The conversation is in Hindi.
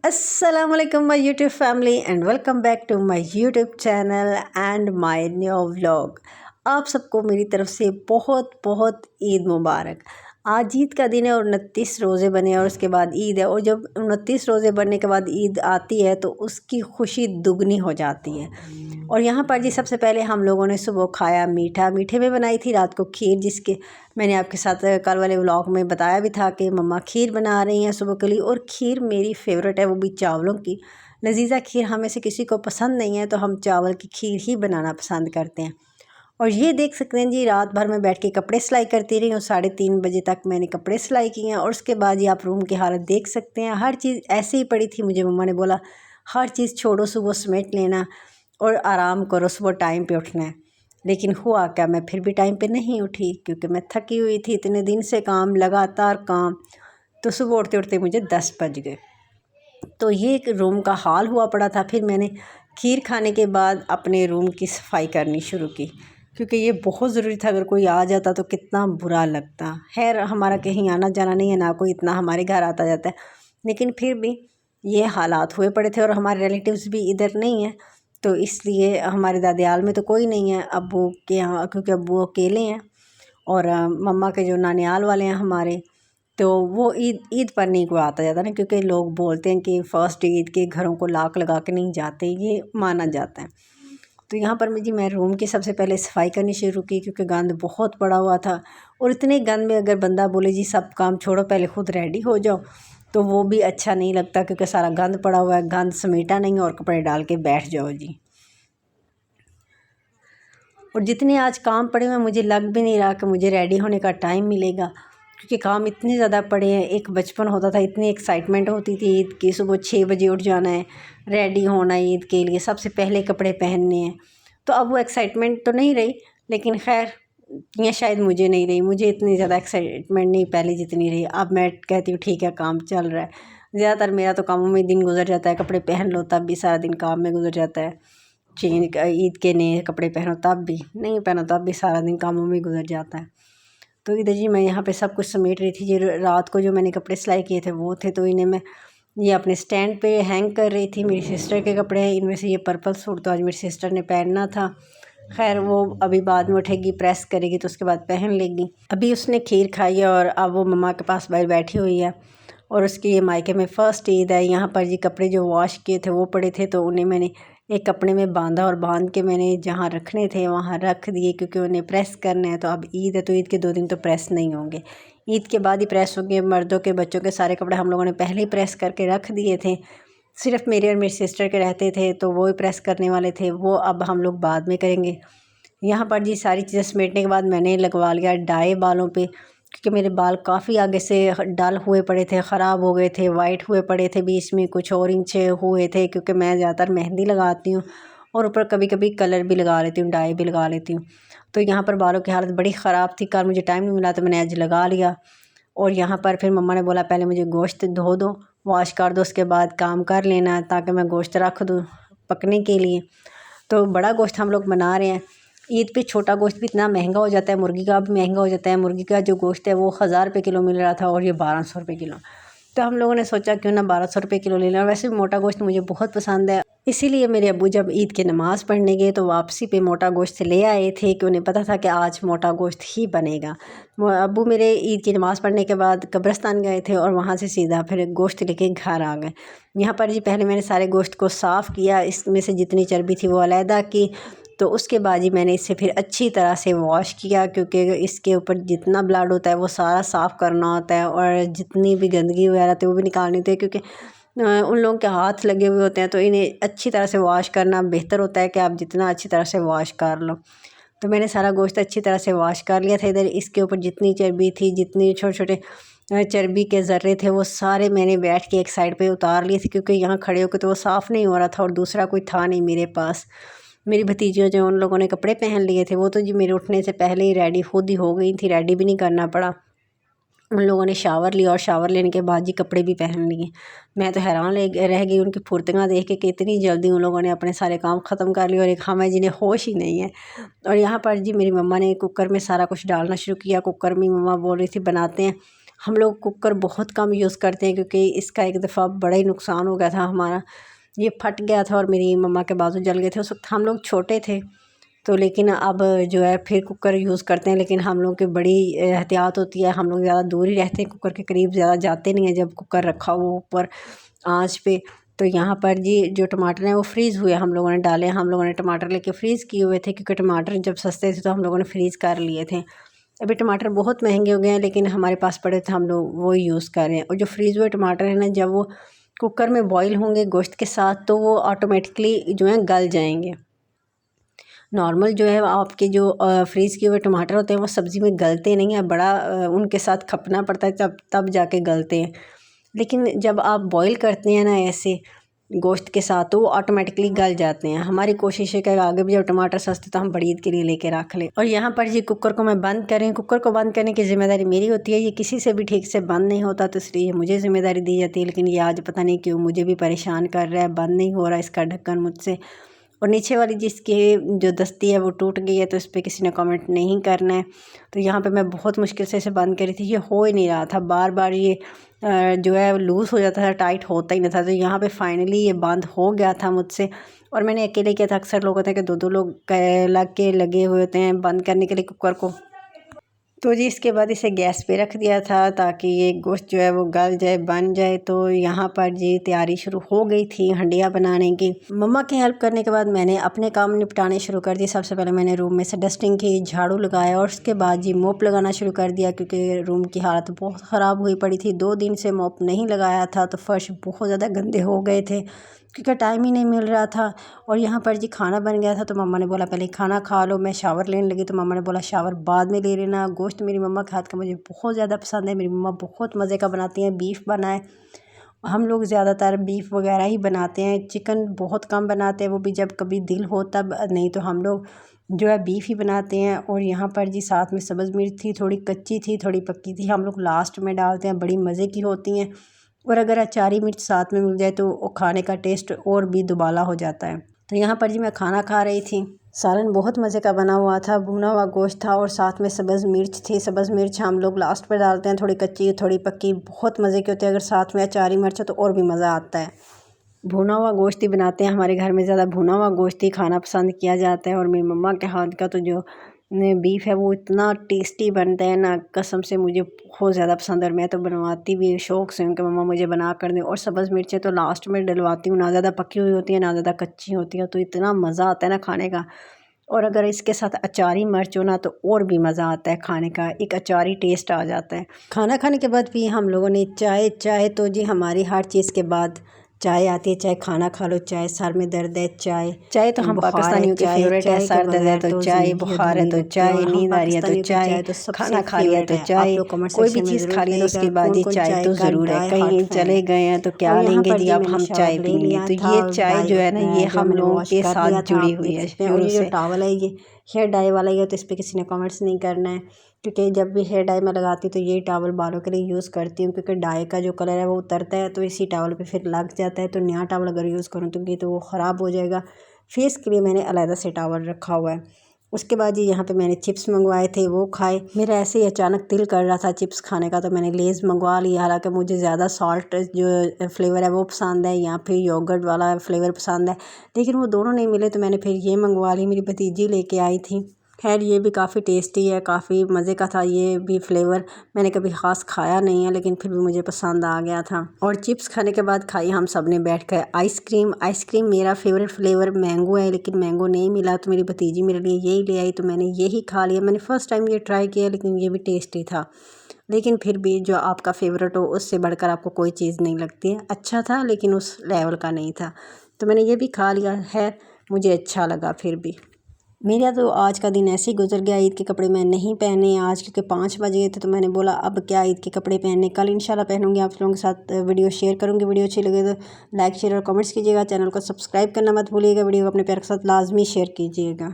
Assalamualaikum my YouTube family and welcome back to my YouTube channel and my new vlog। आप सबको मेरी तरफ से बहुत बहुत ईद मुबारक। आज ईद का दिन है और 29 रोज़े बने और उसके बाद ईद है, और जब 29 रोज़े बनने के बाद ईद आती है तो उसकी खुशी दुगनी हो जाती है। और यहाँ पर जी सबसे पहले हम लोगों ने सुबह खाया मीठा। मीठे में बनाई थी रात को खीर, जिसके मैंने आपके साथ कल वाले व्लॉग में बताया भी था कि मम्मा खीर बना रही हैं सुबह के लिए। और खीर मेरी फेवरेट है, वो भी चावलों की। लजीज़ा खीर हमें से किसी को पसंद नहीं है, तो हम चावल की खीर ही बनाना पसंद करते हैं। और ये देख सकते हैं जी, रात भर में बैठ के कपड़े सिलाई करती रही और 3:30 बजे तक मैंने कपड़े सिलाई किए हैं। और उसके बाद ये आप रूम की हालत देख सकते हैं, हर चीज़ ऐसे ही पड़ी थी। मुझे मम्मा ने बोला हर चीज़ छोड़ो, सुबह समेट लेना और आराम करो, सुबह टाइम पे उठना है। लेकिन हुआ क्या, मैं फिर भी टाइम पे नहीं उठी क्योंकि मैं थकी हुई थी, इतने दिन से काम, लगातार काम। तो सुबह उठते उठते मुझे 10 बज गए। तो ये एक रूम का हाल हुआ पड़ा था। फिर मैंने खीर खाने के बाद अपने रूम की सफाई करनी शुरू की, क्योंकि ये बहुत ज़रूरी था। अगर कोई आ जाता तो कितना बुरा लगता। खैर हमारा कहीं आना जाना नहीं है, ना कोई इतना हमारे घर आता जाता है, लेकिन फिर भी ये हालात हुए पड़े थे। और हमारे रिलेटिव्स भी इधर नहीं हैं, तो इसलिए हमारे दादियाल में तो कोई नहीं है अब्बू के यहाँ, क्योंकि अब्बू अकेले हैं। और मम्मा के जो नानियाल वाले हैं हमारे, तो वो ईद पर नहीं कोई आता जाता ना, क्योंकि लोग बोलते हैं कि फ़र्स्ट ईद के घरों को लाक लगा के नहीं जाते, ये माना जाता है। तो यहाँ पर मैं रूम की सबसे पहले सफाई करनी शुरू की, क्योंकि गंद बहुत पड़ा हुआ था। और इतने गंद में अगर बंदा बोले जी सब काम छोड़ो पहले खुद रेडी हो जाओ, तो वो भी अच्छा नहीं लगता, क्योंकि सारा गंद पड़ा हुआ है, गंद समेटा नहीं और कपड़े डाल के बैठ जाओ जी। और जितने आज काम पड़े हुए, मुझे लग भी नहीं रहा कि मुझे रेडी होने का टाइम मिलेगा, क्योंकि काम इतने ज़्यादा पड़े हैं। एक बचपन होता था, इतनी एक्साइटमेंट होती थी ईद की, सुबह 6 बजे उठ जाना है, रेडी होना है ईद के लिए, सबसे पहले कपड़े पहनने हैं। तो अब वो एक्साइटमेंट तो नहीं रही, लेकिन खैर ये शायद मुझे नहीं रही। मुझे इतनी ज़्यादा एक्साइटमेंट नहीं पहले जितनी रही। अब मैं कहती हूँ ठीक है काम चल रहा है। ज़्यादातर मेरा तो कामों में दिन गुजर जाता है, कपड़े पहन लो तब भी सारा दिन काम में गुजर जाता है। चेंज ईद के नए कपड़े पहनो तब भी, नहीं पहनो तब भी सारा दिन कामों में गुजर जाता है। तो इधर जी मैं यहाँ पे सब कुछ समेट रही थी। ये रात को जो मैंने कपड़े सिलाई किए थे वो थे, तो इन्हें मैं ये अपने स्टैंड पे हैंग कर रही थी। मेरी सिस्टर के कपड़े हैं, इनमें से ये पर्पल सूट तो आज मेरी सिस्टर ने पहनना था। खैर वो अभी बाद में उठेगी, प्रेस करेगी तो उसके बाद पहन लेगी। अभी उसने खीर खाई है और अब वो मम्मा के पास बाहर बैठी हुई है। और उसकी ये मायके में फ़र्स्ट ईद है। यहाँ पर जी कपड़े जो वॉश किए थे वो पड़े थे, तो उन्हें मैंने एक कपड़े में बांधा और बांध के मैंने जहाँ रखने थे वहाँ रख दिए, क्योंकि उन्हें प्रेस करने हैं। तो अब ईद है, तो ईद के 2 दिन तो प्रेस नहीं होंगे, ईद के बाद ही प्रेस होंगे। मर्दों के, बच्चों के सारे कपड़े हम लोगों ने पहले ही प्रेस करके रख दिए थे। सिर्फ मेरे और मेरी सिस्टर के रहते थे, तो वो ही प्रेस करने वाले थे, वो अब हम लोग बाद में करेंगे। यहाँ पर जी सारी चीज़ें समेटने के बाद मैंने लगवा लिया डाई बालों पे, क्योंकि मेरे बाल काफ़ी आगे से डल हुए पड़े थे, ख़राब हो गए थे, वाइट हुए पड़े थे, बीच में कुछ ऑरेंज हुए थे, क्योंकि मैं ज़्यादातर मेहंदी लगाती हूँ और ऊपर कभी कभी कलर भी लगा लेती हूँ, डाई भी लगा लेती हूँ। तो यहाँ पर बालों की हालत बड़ी ख़राब थी। कल मुझे टाइम नहीं मिला तो मैंने आज लगा लिया। और यहाँ पर फिर मम्मा ने बोला पहले मुझे गोश्त धो दो, वॉश कर दो, उसके बाद काम कर लेना, ताकि मैं गोश्त रख दूँ पकने के लिए। तो बड़ा गोश्त हम लोग बना रहे हैं ईद पे। छोटा गोश्त भी इतना महंगा हो जाता है, मुर्गी का भी महंगा हो जाता है। मुर्गी का जो गोश्त है वो 1000 रुपये किलो मिल रहा था और ये 1200 रुपये किलो। तो हम लोगों ने सोचा क्यों ना 1200 रुपये किलो ले लें। वैसे भी मोटा गोश्त मुझे बहुत पसंद है, इसीलिए मेरे अब्बू जब ईद की नमाज़ पढ़ने गए तो वापसी पे मोटा गोश्त ले आए थे, कि उन्हें पता था कि आज मोटा गोश्त ही बनेगा। अब्बू मेरे ईद की नमाज़ पढ़ने के बाद कब्रिस्तान गए थे और वहाँ से सीधा फिर गोश्त लेके घर आ गए। यहाँ पर जी पहले मैंने सारे गोश्त को साफ़ किया, इसमें से जितनी चर्बी थी वो अलहदा की। तो उसके बाद ही मैंने इसे फिर अच्छी तरह से वॉश किया, क्योंकि इसके ऊपर जितना ब्लड होता है वो सारा साफ़ करना होता है, और जितनी भी गंदगी वगैरह थी वो भी निकालनी होती है, क्योंकि उन लोगों के हाथ लगे हुए होते हैं। तो इन्हें अच्छी तरह से वॉश करना बेहतर होता है कि आप जितना अच्छी तरह से वॉश कर लो। तो मैंने सारा गोश्त अच्छी तरह से वॉश कर लिया था। इधर इसके ऊपर जितनी चर्बी थी, जितनी छोटे छोटे चर्बी के ज़र्रे थे, वो सारे मैंने बैठ के एक साइड पे उतार लिए थे, क्योंकि यहाँ खड़े होकर तो वो साफ़ नहीं हो रहा था और दूसरा कोई था नहीं मेरे पास। मेरी भतीजियों जो उन लोगों ने कपड़े पहन लिए थे वो तो जी मेरे उठने से पहले ही रेडी खुद ही हो गई थी, रेडी भी नहीं करना पड़ा। उन लोगों ने शावर लिया और शावर लेने के बाद जी कपड़े भी पहन लिए। मैं तो हैरान रह गई उनकी फुर्तियाँ देख के कि इतनी जल्दी उन लोगों ने अपने सारे काम ख़त्म कर लिए, और एक हमें जिन्हें होश ही नहीं है। और यहाँ पर जी मेरी मम्मा ने कुकर में सारा कुछ डालना शुरू किया। कुकर में मम्मा बोल रही थी बनाते हैं, हम लोग कुकर बहुत कम यूज़ करते हैं क्योंकि इसका एक दफ़ा बड़ा ही नुकसान हो गया था हमारा, ये फट गया था और मेरी मम्मा के बाजू जल गए थे। उस वक्त हम लोग छोटे थे तो, लेकिन अब जो है फिर कुकर यूज़ करते हैं, लेकिन हम लोग की बड़ी एहतियात होती है। हम लोग ज़्यादा दूर ही रहते हैं, कुकर के करीब ज़्यादा जाते नहीं हैं जब कुकर रखा हो ऊपर आँच पे। तो यहाँ पर जी जो टमाटर हैं वो फ्रीज़ हुए हम लोगों ने डाले। हम लोगों ने टमाटर लेके फ्रीज़ किए हुए थे क्योंकि टमाटर जब सस्ते थे तो हम लोगों ने फ्रीज़ कर लिए थे। अभी टमाटर बहुत महंगे हो गए हैं, लेकिन हमारे पास पड़े थे, हम लोग वो यूज़ कर रहे हैं। और जो फ्रीज़ हुए टमाटर हैं ना, जब वो कुकर में बॉईल होंगे गोश्त के साथ तो वो ऑटोमेटिकली जो है गल जाएंगे। नॉर्मल जो है आपके जो फ्रीज़ किए हुए टमाटर होते हैं वो सब्ज़ी में गलते नहीं हैं, बड़ा उनके साथ खपना पड़ता है तब जाके गलते हैं। लेकिन जब आप बॉईल करते हैं ना ऐसे गोश्त के साथ तो वो ऑटोमेटिकली गल जाते हैं। हमारी कोशिश है कि आगे भी जब टमाटर सस्ते तो हम बड़ी ईद के लिए लेके रख लें। और यहाँ पर जी कुकर को मैं बंद करें, कुकर को बंद करने की ज़िम्मेदारी मेरी होती है। ये किसी से भी ठीक से बंद नहीं होता तो इसलिए मुझे ज़िम्मेदारी दी जाती है। लेकिन ये आज पता नहीं क्यों मुझे भी परेशान कर रहा है, बंद नहीं हो रहा इसका ढक्कन मुझसे। और नीचे वाली जिसकी जो दस्ती है वो टूट गई है तो इस पर किसी ने कमेंट नहीं करना है। तो यहाँ पे मैं बहुत मुश्किल से इसे बंद करी थी, ये हो ही नहीं रहा था, बार बार ये जो है लूज़ हो जाता था, टाइट होता ही नहीं था। तो यहाँ पे फाइनली ये बंद हो गया था मुझसे। और मैंने अकेले किया था, अक्सर लोग होते हैं कि दो लोग लगे हुए होते हैं बंद करने के लिए कुकर को। तो जी इसके बाद इसे गैस पे रख दिया था ताकि ये गोश्त जो है वो गल जाए, बन जाए। तो यहाँ पर जी तैयारी शुरू हो गई थी हंडिया बनाने की। मम्मा की हेल्प करने के बाद मैंने अपने काम निपटाने शुरू कर दिए। सबसे पहले मैंने रूम में से डस्टिंग की, झाड़ू लगाया और उसके बाद जी मोप लगाना शुरू कर दिया क्योंकि रूम की हालत बहुत ख़राब हुई पड़ी थी। 2 दिन से मोप नहीं लगाया था तो फर्श बहुत ज़्यादा गंदे हो गए थे क्योंकि टाइम ही नहीं मिल रहा था। और यहाँ पर जी खाना बन गया था तो मम्मा ने बोला पहले खाना खा लो। मैं शावर लेने लगी तो मम्मा ने बोला शावर बाद में ले लेना। गोश्त मेरी मम्मा के हाथ का मुझे बहुत ज़्यादा पसंद है, मेरी मम्मा बहुत मज़े का बनाती हैं। बीफ बनाए, हम लोग ज़्यादातर बीफ वगैरह ही बनाते हैं, चिकन बहुत कम बनाते हैं, वो भी जब कभी दिल हो तब, नहीं तो हम लोग जो है बीफ ही बनाते हैं। और यहाँ पर जी साथ में सब्ज़ मिर्च थी, थोड़ी कच्ची थी थोड़ी पक्की थी, हम लोग लास्ट में डालते हैं, बड़ी मज़े की होती हैं। और अगर अचारी मिर्च साथ में मिल जाए तो वो खाने का टेस्ट और भी दुबाला हो जाता है। तो यहाँ पर जी मैं खाना खा रही थी, सालन बहुत मज़े का बना हुआ था, भुना हुआ गोश्त था और साथ में सब्ज़ मिर्च थी। सब्ज़ मिर्च हम लोग लास्ट पे डालते हैं, थोड़ी कच्ची थोड़ी पक्की, बहुत मज़े की होती है। अगर साथ में अचारी मिर्च हो तो और भी मज़ा आता है। भुना हुआ गोश्त ही बनाते हैं, हमारे घर में ज़्यादा भुना हुआ गोश्त ही खाना पसंद किया जाता है। और मेरी मम्मा के हाथ का तो जो बीफ है वो इतना टेस्टी बनता है ना, कसम से मुझे बहुत ज़्यादा पसंद है। और मैं तो बनवाती भी शौक़ से हूँ कि मम्मा मुझे बना कर दें। और सब्ज़ मिर्चें तो लास्ट में डलवाती हूँ, ना ज़्यादा पकी हुई होती है ना ज़्यादा कच्ची होती है, तो इतना मज़ा आता है ना खाने का। और अगर इसके साथ अचारी मिर्च हो ना तो और भी मज़ा आता है खाने का, एक अचारी टेस्ट आ जाता है। खाना खाने के बाद भी हम लोगों ने चाय तो जी हमारी हर चीज़ के बाद चाय आती है। चाहे खाना खा लो, चाहे सर में दर्द है चाय तो हम पाकिस्तानियों की फेवरेट है। सर दर्द है तो चाय, बुखार है तो चाय, नींद आ रही है तो चाय, खाना खा लिया तो चाय, कोई भी चीज़ खा ली तो उसके बाद जी चाय तो ज़रूर है। कहीं चले गए हैं तो क्या लेंगे जी, अब हम चाय पियेंगे। तो ये चाय जो है ना ये हम लोगों के साथ जुड़ी हुई है शुरू से। टॉवल है ये हेयर डाई वाला ही है तो इस पर किसी ने कमेंट्स नहीं करना है क्योंकि जब भी हेयर डाई मैं लगाती तो यही टॉवल बालों के लिए यूज़ करती हूँ क्योंकि डाई का जो कलर है वो उतरता है तो इसी टॉवल पे फिर लग जाता है। तो नया टॉवल अगर यूज़ करूँ तो वो ख़राब हो जाएगा। फेस के लिए मैंने अलग से टॉवल रखा हुआ है। उसके बाद जी यहाँ पे मैंने चिप्स मंगवाए थे, वो खाए। मेरा ऐसे ही अचानक दिल कर रहा था चिप्स खाने का तो मैंने लेज़ मंगवा लिया। हालांकि मुझे ज़्यादा सॉल्ट जो फ्लेवर है वो पसंद है या फिर योगर्ट वाला फ्लेवर पसंद है, लेकिन वो दोनों नहीं मिले तो मैंने फिर ये मंगवा ली, मेरी भतीजी लेके आई थी। खैर ये भी काफ़ी टेस्टी है, काफ़ी मज़े का था। ये भी फ्लेवर मैंने कभी ख़ास खाया नहीं है लेकिन फिर भी मुझे पसंद आ गया था। और चिप्स खाने के बाद खाई हम सब ने बैठ कर आइसक्रीम मेरा फेवरेट फ्लेवर मैंगो है, लेकिन मैंगो नहीं मिला तो मेरी भतीजी मेरे लिए यही ले आई तो मैंने यही खा लिया। मैंने फ़र्स्ट टाइम ये ट्राई किया लेकिन ये भी टेस्टी था। लेकिन फिर भी जो आपका फेवरेट हो उससे बढ़कर आपको कोई चीज़ नहीं लगती है। अच्छा था लेकिन उस लेवल का नहीं था, तो मैंने ये भी खा लिया है, मुझे अच्छा लगा। फिर भी मेरा तो आज का दिन ऐसे ही गुजर गया। ईद के कपड़े मैं नहीं पहने आज क्योंकि 5 बज गए थे तो मैंने बोला अब क्या ईद के कपड़े पहनने, कल इंशाल्लाह पहनूंगी, आप लोगों के साथ वीडियो शेयर करूंगी। वीडियो अच्छी लगे तो लाइक शेयर और कमेंट्स कीजिएगा, चैनल को सब्सक्राइब करना मत भूलिएगा, वीडियो को अपने प्यार के साथ लाजमी शेयर कीजिएगा।